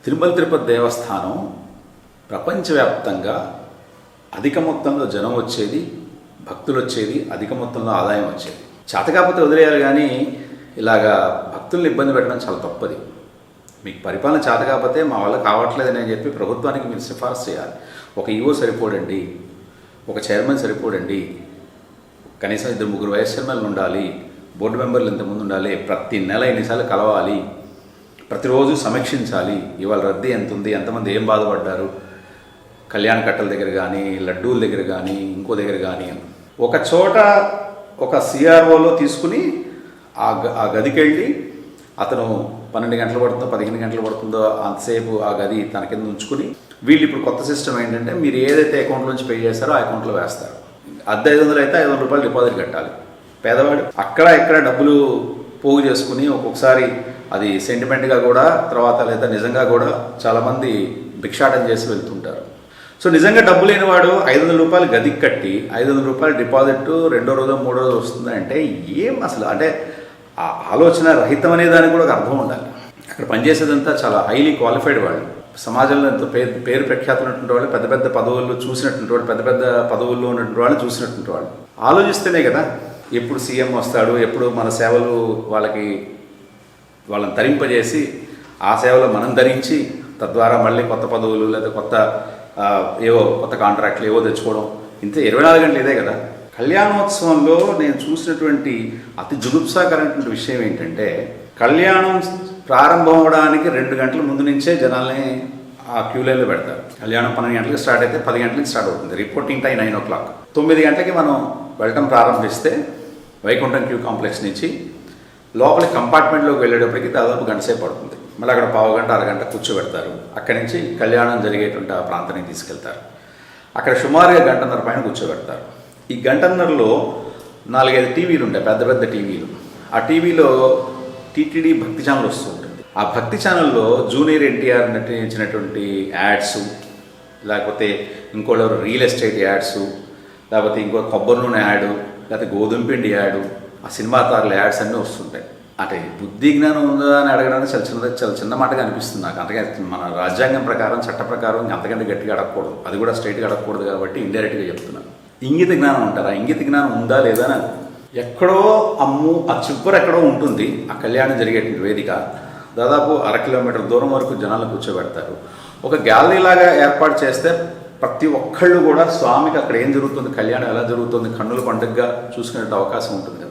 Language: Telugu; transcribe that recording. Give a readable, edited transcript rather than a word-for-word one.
తిరుమల తిరుపతి దేవస్థానం ప్రపంచవ్యాప్తంగా అధిక మొత్తంలో జనం వచ్చేది, భక్తులు వచ్చేది, అధిక మొత్తంలో ఆదాయం వచ్చేది. చేత కాకపోతే వదిలేయాలి, కానీ ఇలాగా భక్తుల్ని ఇబ్బంది పెట్టడం చాలా తప్పది. మీకు పరిపాలన చేత కాకపోతే మా వల్ల కావట్లేదని అని చెప్పి ప్రభుత్వానికి మీరు సిఫార్సు చేయాలి. ఒక ఈవో సరిపోడండి, ఒక చైర్మన్ సరిపోడండి, కనీసం 2-3 వైస్ చైర్మన్లు ఉండాలి, బోర్డు మెంబర్లు ఇంతమంది ఉండాలి, ప్రతి నెల ఎన్నిసార్లు కలవాలి, ప్రతిరోజు సమీక్షించాలి. ఇవాళ రద్దీ ఎంత ఉంది, ఎంతమంది ఏం బాధపడ్డారు, కళ్యాణ కట్టల దగ్గర కానీ, లడ్డూల దగ్గర కానీ, ఇంకో దగ్గర కానీ, ఒక చోట ఒక సిఆర్ఓలో తీసుకుని ఆ గదికి వెళ్ళి అతను 12 గంటలు పడుతుందో 15 గంటలు పడుతుందో అంతసేపు ఆ గది తన కింద ఉంచుకుని, వీళ్ళు ఇప్పుడు కొత్త సిస్టమ్ ఏంటంటే మీరు ఏదైతే అకౌంట్ నుంచి పే చేస్తారో ఆ అకౌంట్లో వేస్తారు. అద్దె 500 అయితే 500 రూపాయలు డిపాజిట్ కట్టాలి. పేదవాడు అక్కడ ఇక్కడ డబ్బులు పోగు చేసుకుని ఒక్కొక్కసారి అది సెంటిమెంట్గా కూడా తర్వాత లేదా నిజంగా కూడా చాలామంది భిక్షాటం చేసి వెళ్తుంటారు. సో నిజంగా డబ్బు లేనివాడు 500 రూపాయలు గదికి కట్టి 500 రూపాయలు డిపాజిట్ 2వ రోజు 3వ రోజు వస్తుందంటే ఏం అసలు, అంటే ఆ ఆలోచన రహితం అనే దానికి కూడా ఒక అర్థం ఉండాలి. అక్కడ పనిచేసేదంతా చాలా హైలీ క్వాలిఫైడ్ వాళ్ళు, సమాజంలో ఎంతో పేరు ప్రఖ్యాతులు ఉన్నటువంటి వాళ్ళు, పెద్ద పెద్ద పదవుల్లో చూసినటువంటి వాళ్ళు, పెద్ద పెద్ద పదవుల్లో ఉన్నటువంటి వాళ్ళు చూసినటువంటి వాళ్ళు ఆలోచిస్తేనే కదా ఎప్పుడు సీఎం వస్తాడు, ఎప్పుడు మన సేవలు వాళ్ళని తరింపజేసి ఆ సేవలో మనం ధరించి తద్వారా మళ్ళీ కొత్త పదవులు లేదా కొత్త కాంట్రాక్ట్లు ఏవో తెచ్చుకోవడం, ఇంతే 24 గంటలు ఇదే కదా. కళ్యాణోత్సవంలో నేను చూసినటువంటి అతి జుగుప్సాకరమైనటువంటి విషయం ఏంటంటే, కళ్యాణం ప్రారంభం అవడానికి 2 గంటల ముందు నుంచే జనాల్ని ఆ క్యూ లైన్లో పెడతారు. కళ్యాణం 12 గంటలకు స్టార్ట్ అయితే 10 గంటలకు స్టార్ట్ అవుతుంది. Reporting time 9 o'clock. 9 గంటలకి మనం వెళ్ళటం ప్రారంభిస్తే వైకుంఠం క్యూ కాంప్లెక్స్ నుంచి లోపలి కంపార్ట్మెంట్లోకి వెళ్ళేటప్పటికి దాదాపు గంట సేపు పడుతుంది. మళ్ళీ అక్కడ పావు గంట అరగంట కూర్చోబెడతారు. అక్కడి నుంచి కళ్యాణం జరిగేటువంటి ఆ ప్రాంతానికి తీసుకెళ్తారు. అక్కడ సుమారుగా 1.5 పైన కూర్చోబెడతారు. ఈ 1.5లో 4-5 టీవీలు ఉంటాయి, పెద్ద పెద్ద టీవీలు. ఆ టీవీలో టీటీడీ భక్తి ఛానల్ వస్తూ ఉంటుంది. ఆ భక్తి ఛానల్లో జూనియర్ ఎన్టీఆర్ నటించినటువంటి యాడ్స్, లేకపోతే ఇంకోళ్ళు రియల్ ఎస్టేట్ యాడ్స్, లేకపోతే ఇంకో కొబ్బరి నూనె యాడ్, లేకపోతే గోధుమ పిండి యాడ్, ఆ సినిమా తారల యాడ్స్ అన్నీ వస్తుంటాయి. అంటే బుద్ధి జ్ఞానం ఉందా అని అడగడానికి చాలా చిన్న మాటగా అనిపిస్తుంది నాకు. అంతగా మన రాజ్యాంగం ప్రకారం, చట్ట ప్రకారం అంతకంటే గట్టిగా అడగకూడదు, అది కూడా స్ట్రైట్గా అడగకూడదు కాబట్టి ఇండైరెక్ట్గా చెప్తున్నాను. ఇంగిత జ్ఞానం అంటారా? ఇంగిత జ్ఞానం ఉందా లేదా అని ఎక్కడో ఆ చివరి ఎక్కడో ఉంటుంది ఆ కళ్యాణం జరిగేటువంటి వేదిక. దాదాపు 1/2 కిలోమీటర్ దూరం వరకు జనాలను కూర్చోబెడతారు. ఒక గ్యాలరీ లాగా ఏర్పాటు చేస్తే ప్రతి ఒక్కళ్ళు కూడా స్వామికి అక్కడ ఏం జరుగుతుంది, కళ్యాణం ఎలా జరుగుతుంది, కన్నుల పండుగగా చూసుకునే అవకాశం ఉంటుంది.